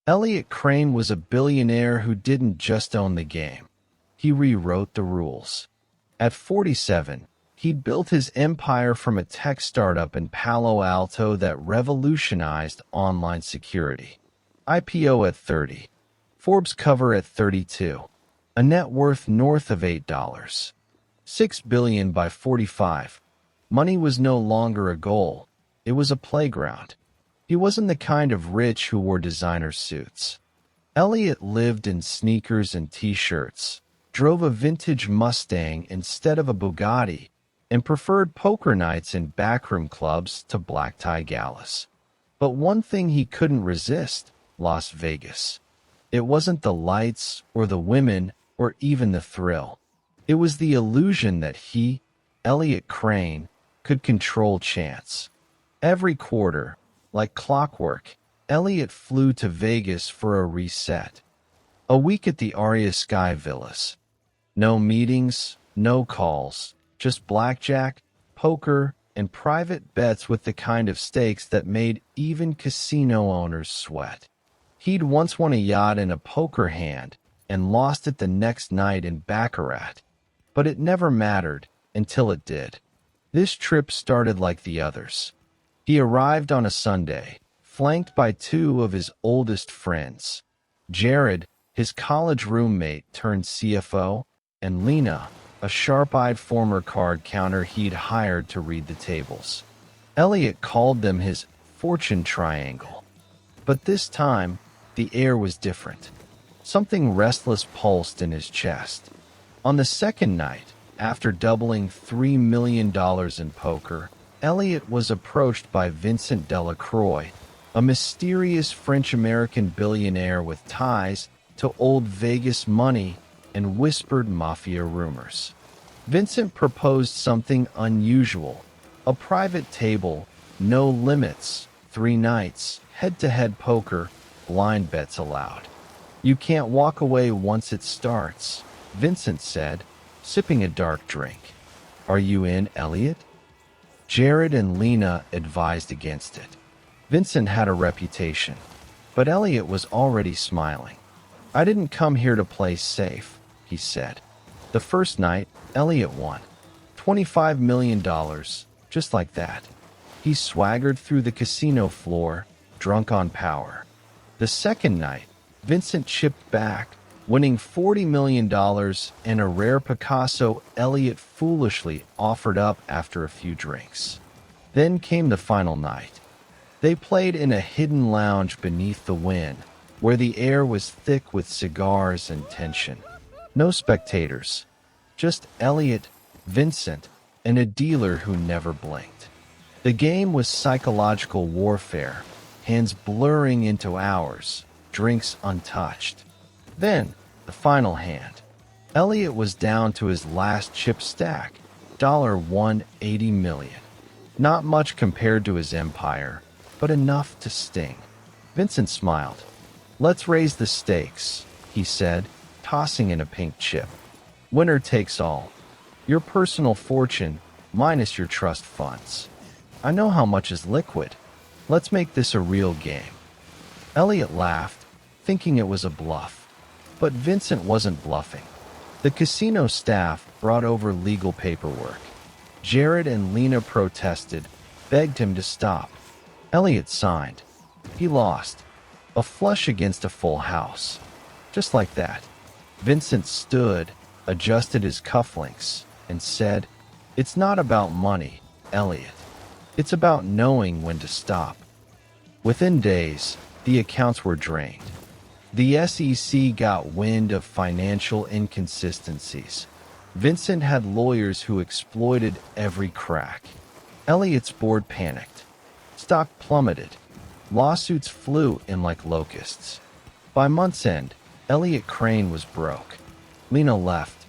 Elliot Crane was a billionaire who didn't just own the game. He rewrote the rules. At 47, he'd built his empire from a tech startup in Palo Alto that revolutionized online security. IPO at 30. Forbes cover at 32. A net worth north of $8. $6 billion by 45. Money was no longer a goal. It was a playground. He wasn't the kind of rich who wore designer suits. Elliot lived in sneakers and t-shirts, drove a vintage Mustang instead of a Bugatti, and preferred poker nights in backroom clubs to black tie galas. But one thing he couldn't resist: Las Vegas. It wasn't the lights or the women or even the thrill. It was the illusion that he, Elliot Crane, could control chance. Every quarter, like clockwork, Elliot flew to Vegas for a reset. A week at the Aria Sky Villas. No meetings, no calls, just blackjack, poker, and private bets with the kind of stakes that made even casino owners sweat. He'd once won a yacht in a poker hand and lost it the next night in baccarat, but it never mattered until it did. This trip started like the others. He arrived on a Sunday, flanked by two of his oldest friends, Jared, his college roommate turned CFO, and Lena, a sharp-eyed former card counter he'd hired to read the tables. Elliot called them his fortune triangle. But this time, the air was different. Something restless pulsed in his chest. On the second night, after doubling $3 million in poker, Elliot was approached by Vincent Delacroix, a mysterious French-American billionaire with ties to old Vegas money and whispered mafia rumors. Vincent proposed something unusual: a private table, no limits, 3 nights, head-to-head poker, blind bets allowed. "You can't walk away once it starts," Vincent said, sipping a dark drink. "Are you in, Elliot?" Jared and Lena advised against it. Vincent had a reputation, but Elliot was already smiling. "I didn't come here to play safe," he said. The first night, Elliot won. $25 million, just like that. He swaggered through the casino floor, drunk on power. The second night, Vincent chipped back, winning $40 million and a rare Picasso Elliot foolishly offered up after a few drinks. Then came the final night. They played in a hidden lounge beneath the wind, where the air was thick with cigars and tension. No spectators, just Elliot, Vincent, and a dealer who never blinked. The game was psychological warfare, hands blurring into hours, drinks untouched. Then, the final hand. Elliot was down to his last chip stack, $180 million. Not much compared to his empire, but enough to sting. Vincent smiled. "Let's raise the stakes," he said, tossing in a pink chip. "Winner takes all. Your personal fortune, minus your trust funds. I know how much is liquid. Let's make this a real game." Elliot laughed, thinking it was a bluff. But Vincent wasn't bluffing. The casino staff brought over legal paperwork. Jared and Lena protested, begged him to stop. Elliot signed. He lost. A flush against a full house. Just like that. Vincent stood, adjusted his cufflinks, and said, "It's not about money, Elliot. It's about knowing when to stop." Within days, the accounts were drained. The SEC got wind of financial inconsistencies. Vincent had lawyers who exploited every crack. Elliot's board panicked. Stock plummeted. Lawsuits flew in like locusts. By month's end, Elliot Crane was broke. Lena left.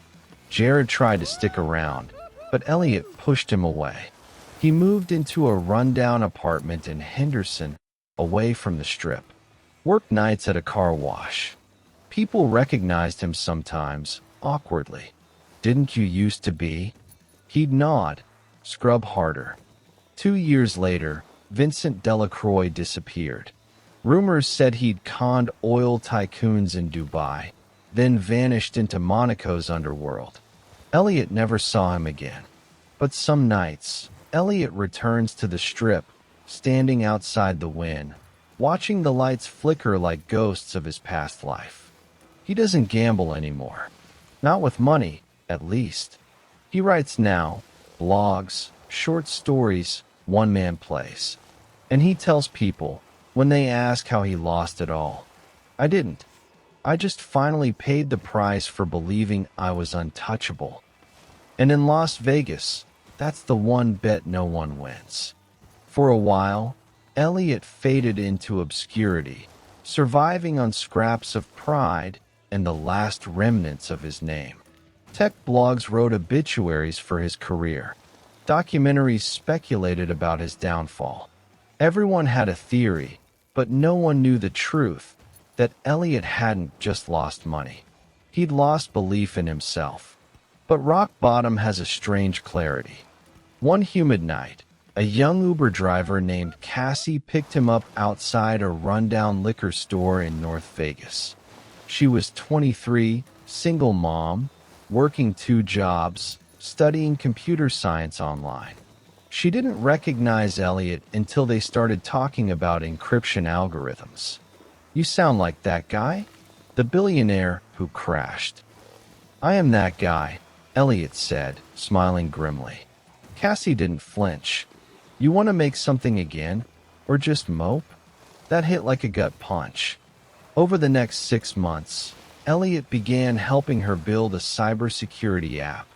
Jared tried to stick around, but Elliot pushed him away. He moved into a rundown apartment in Henderson, away from the Strip. Worked nights at a car wash. People recognized him sometimes, awkwardly. "Didn't you used to be?" He'd nod, scrub harder. 2 years later, Vincent Delacroix disappeared. Rumors said he'd conned oil tycoons in Dubai, then vanished into Monaco's underworld. Elliot never saw him again. But some nights, Elliot returns to the strip, standing outside the Wynn, watching the lights flicker like ghosts of his past life. He doesn't gamble anymore. Not with money, at least. He writes now, blogs, short stories, one-man plays. And he tells people, when they ask how he lost it all, I didn't. I just finally paid the price for believing I was untouchable. And in Las Vegas, that's the one bet no one wins. For a while, Elliot faded into obscurity, surviving on scraps of pride and the last remnants of his name. Tech blogs wrote obituaries for his career. Documentaries speculated about his downfall. Everyone had a theory, but no one knew the truth, that Elliot hadn't just lost money. He'd lost belief in himself. But rock bottom has a strange clarity. One humid night, a young Uber driver named Cassie picked him up outside a rundown liquor store in North Vegas. She was 23, single mom, working 2 jobs, studying computer science online. She didn't recognize Elliot until they started talking about encryption algorithms. You sound like that guy? The billionaire who crashed. I am that guy, Elliot said, smiling grimly. Cassie didn't flinch. You want to make something again? Or just mope? That hit like a gut punch. Over the next 6 months, Elliot began helping her build a cybersecurity app.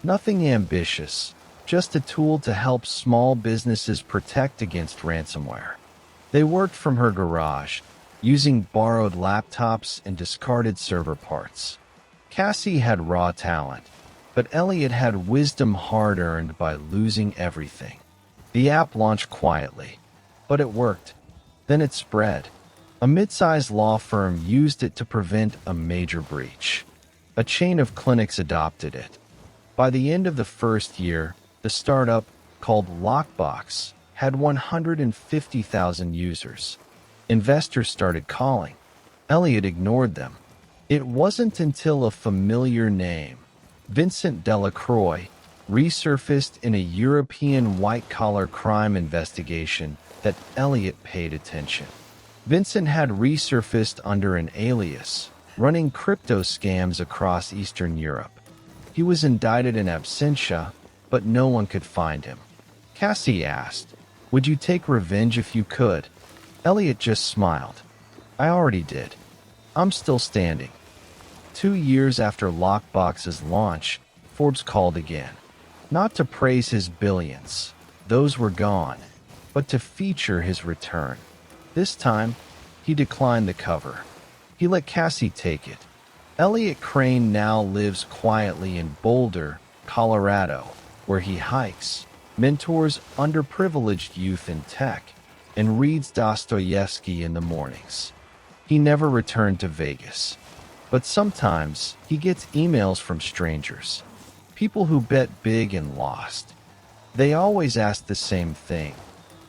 Nothing ambitious, just a tool to help small businesses protect against ransomware. They worked from her garage, using borrowed laptops and discarded server parts. Cassie had raw talent, but Elliot had wisdom hard-earned by losing everything. The app launched quietly, but it worked. Then it spread. A mid-sized law firm used it to prevent a major breach. A chain of clinics adopted it. By the end of the first year, the startup, called Lockbox, had 150,000 users. Investors started calling. Elliot ignored them. It wasn't until a familiar name, Vincent Delacroix, resurfaced in a European white-collar crime investigation that Elliot paid attention. Vincent had resurfaced under an alias, running crypto scams across Eastern Europe. He was indicted in absentia, but no one could find him. Cassie asked, "Would you take revenge if you could?" Elliot just smiled. "I already did. I'm still standing." 2 years after Lockbox's launch, Forbes called again. Not to praise his billions, those were gone, but to feature his return. This time, he declined the cover. He let Cassie take it. Elliot Crane now lives quietly in Boulder, Colorado, where he hikes, mentors underprivileged youth in tech, and reads Dostoevsky in the mornings. He never returned to Vegas. But sometimes he gets emails from strangers, people who bet big and lost. They always ask the same thing: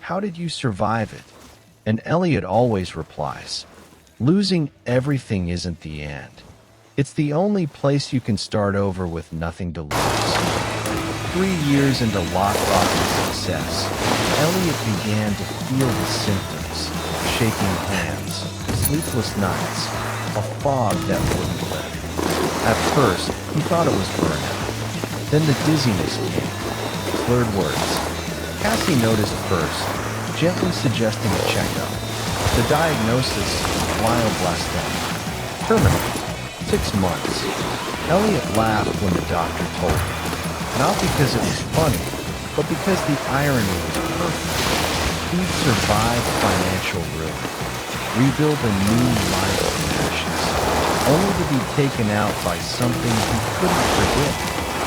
how did you survive it? And Elliot always replies, losing everything isn't the end. It's the only place you can start over with nothing to lose. 3 years into Lockbox's success, Elliot began to feel the symptoms: shaking hands, sleepless nights, a fog that wouldn't lift. At first, he thought it was burnout. Then the dizziness came, slurred words. Cassie noticed first, gently suggesting a checkup. The diagnosis: glioblastoma. Terminal. 6 months. Elliot laughed when the doctor told him. Not because it was funny, but because the irony was perfect. He'd survived financial ruin, rebuild a new life from ashes, only to be taken out by something he couldn't predict,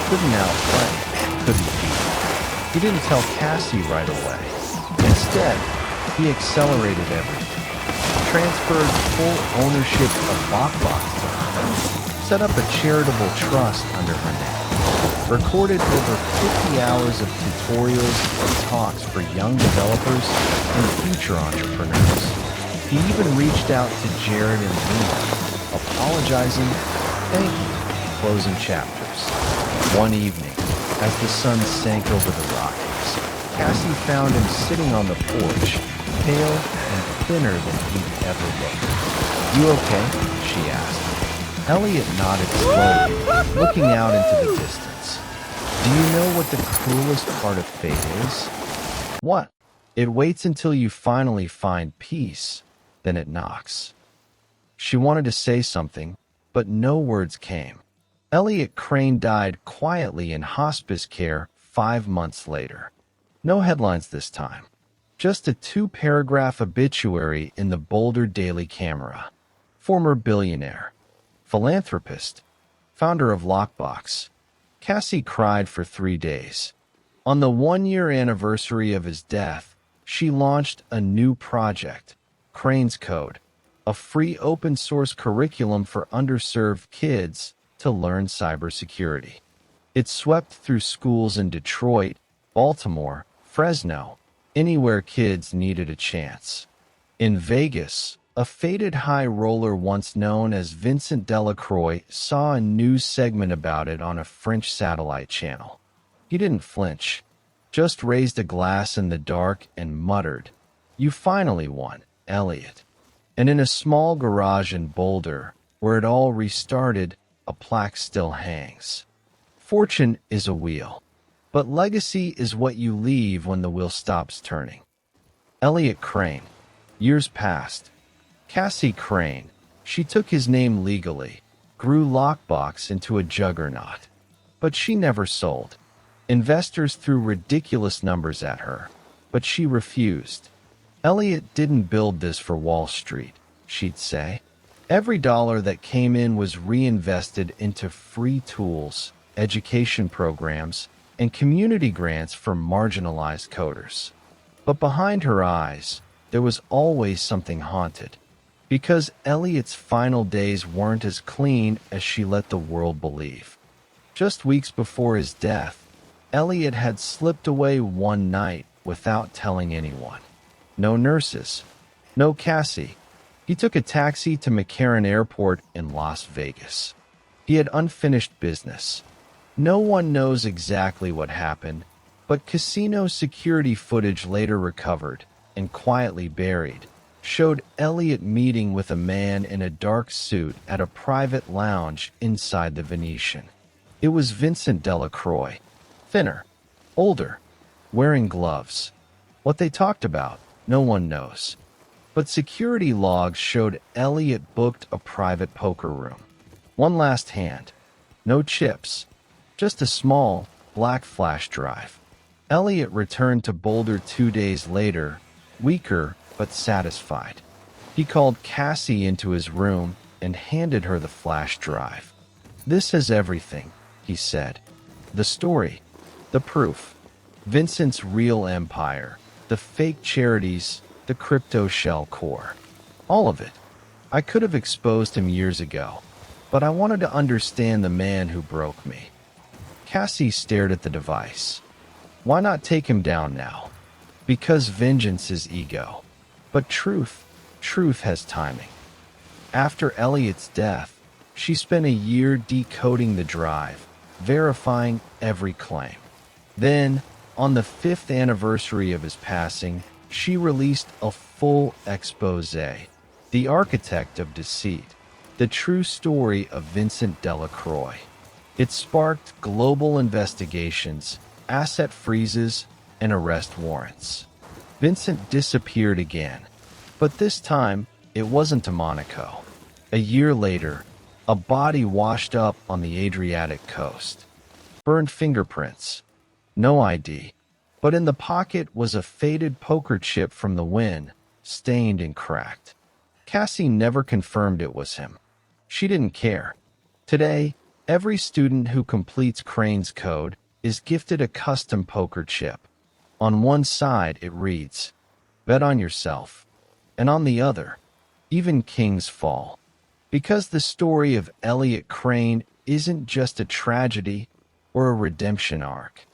couldn't outplay, couldn't beat. He didn't tell Cassie right away. Instead, he accelerated everything, transferred full ownership of Lockbox to her, set up a charitable trust under her name, recorded over 50 hours of tutorials and talks for young developers and future entrepreneurs. He even reached out to Jared and Lena, apologizing, "Thank you," closing chapters. One evening, as the sun sank over the Rockies, Cassie found him sitting on the porch, pale and thinner than he'd ever looked. "You okay?" she asked. Elliot nodded slowly, looking out into the distance. "Do you know what the cruelest part of fate is?" "What?" "It waits until you finally find peace, then it knocks." She wanted to say something, but no words came. Elliot Crane died quietly in hospice care 5 months later. No headlines this time. Just a 2-paragraph obituary in the Boulder Daily Camera. Former billionaire, philanthropist, founder of Lockbox. Cassie cried for 3 days. On the 1-year anniversary of his death, she launched a new project, Crane's Code, a free open-source curriculum for underserved kids to learn cybersecurity. It swept through schools in Detroit, Baltimore, Fresno, anywhere kids needed a chance. In Vegas, a faded high roller once known as Vincent Delacroix saw a news segment about it on a French satellite channel. He didn't flinch, just raised a glass in the dark and muttered, "You finally won, Elliot." And in a small garage in Boulder, where it all restarted, a plaque still hangs. Fortune is a wheel, but legacy is what you leave when the wheel stops turning. Elliot Crane. Years passed. Cassie Crane, she took his name legally, grew Lockbox into a juggernaut. But she never sold. Investors threw ridiculous numbers at her, but she refused. "Elliot didn't build this for Wall Street," she'd say. Every dollar that came in was reinvested into free tools, education programs, and community grants for marginalized coders. But behind her eyes, there was always something haunted, because Elliot's final days weren't as clean as she let the world believe. Just weeks before his death, Elliot had slipped away one night without telling anyone. No nurses, no Cassie. He took a taxi to McCarran Airport in Las Vegas. He had unfinished business. No one knows exactly what happened, but casino security footage later recovered and quietly buried showed Elliot meeting with a man in a dark suit at a private lounge inside the Venetian. It was Vincent Delacroix, thinner, older, wearing gloves. What they talked about, no one knows. But security logs showed Elliot booked a private poker room. One last hand. No chips. Just a small, black flash drive. Elliot returned to Boulder 2 days later, weaker but satisfied. He called Cassie into his room and handed her the flash drive. "This has everything," he said. "The story, the proof, Vincent's real empire, the fake charities, the crypto shell core. All of it. I could have exposed him years ago, but I wanted to understand the man who broke me." Cassie stared at the device. Why not take him down now? Because vengeance is ego. But truth has timing. After Elliot's death, she spent a year decoding the drive, verifying every claim. Then, on the 5th anniversary of his passing, she released a full expose, The Architect of Deceit, the true story of Vincent Delacroix. It sparked global investigations, asset freezes, and arrest warrants. Vincent disappeared again, but this time it wasn't to Monaco. A year later, a body washed up on the Adriatic coast. Burned fingerprints. No ID. But in the pocket was a faded poker chip from the win, stained and cracked. Cassie never confirmed it was him. She didn't care. Today, every student who completes Crane's Code is gifted a custom poker chip. On one side it reads, "Bet on yourself." And on the other, "Even kings fall." Because the story of Elliot Crane isn't just a tragedy or a redemption arc.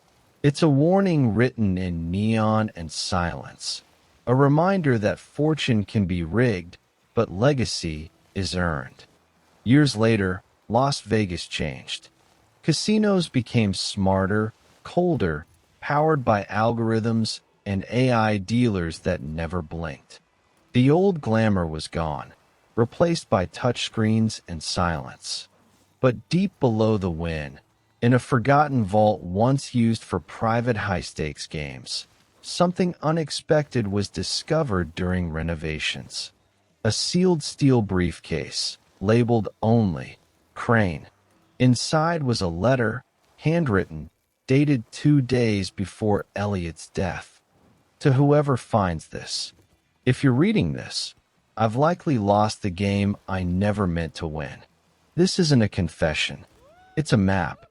It's a warning written in neon and silence, A reminder that fortune can be rigged, but legacy is earned. Years later, Las Vegas changed. Casinos became smarter, colder, powered by algorithms and AI dealers that never blinked. The old glamour was gone, replaced by touchscreens and silence. But deep below the win, in a forgotten vault once used for private high-stakes games, something unexpected was discovered during renovations. A sealed steel briefcase, labeled only Crane. Inside was a letter, handwritten, dated 2 days before Elliot's death. To whoever finds this, if you're reading this, I've likely lost the game I never meant to win. This isn't a confession. It's a map,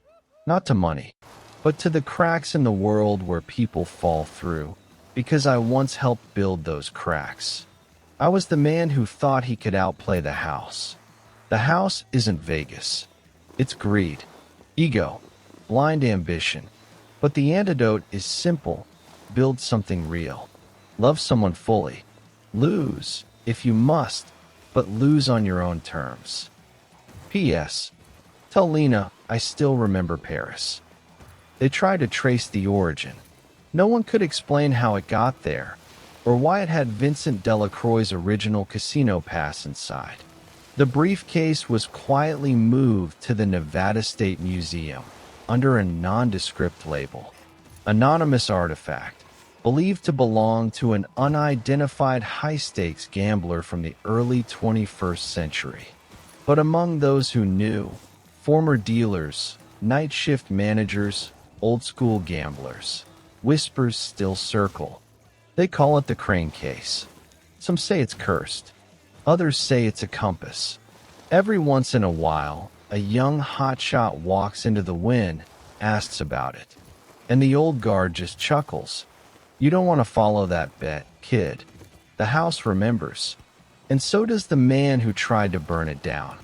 not to money, but to the cracks in the world where people fall through, because I once helped build those cracks. I was the man who thought he could outplay the house. The house isn't Vegas. It's greed, ego, blind ambition. But the antidote is simple. Build something real. Love someone fully. Lose, if you must, but lose on your own terms. P.S. Tell Lena I still remember Paris. They tried to trace the origin. No one could explain how it got there, or why it had Vincent Delacroix's original casino pass inside. The briefcase was quietly moved to the Nevada State Museum under a nondescript label. Anonymous artifact, believed to belong to an unidentified high-stakes gambler from the early 21st century. But among those who knew, former dealers, night shift managers, old-school gamblers, whispers still circle. They call it the Crane case. Some say it's cursed. Others say it's a compass. Every once in a while, a young hotshot walks into the win, asks about it. And the old guard just chuckles. You don't want to follow that bet, kid. The house remembers. And so does the man who tried to burn it down.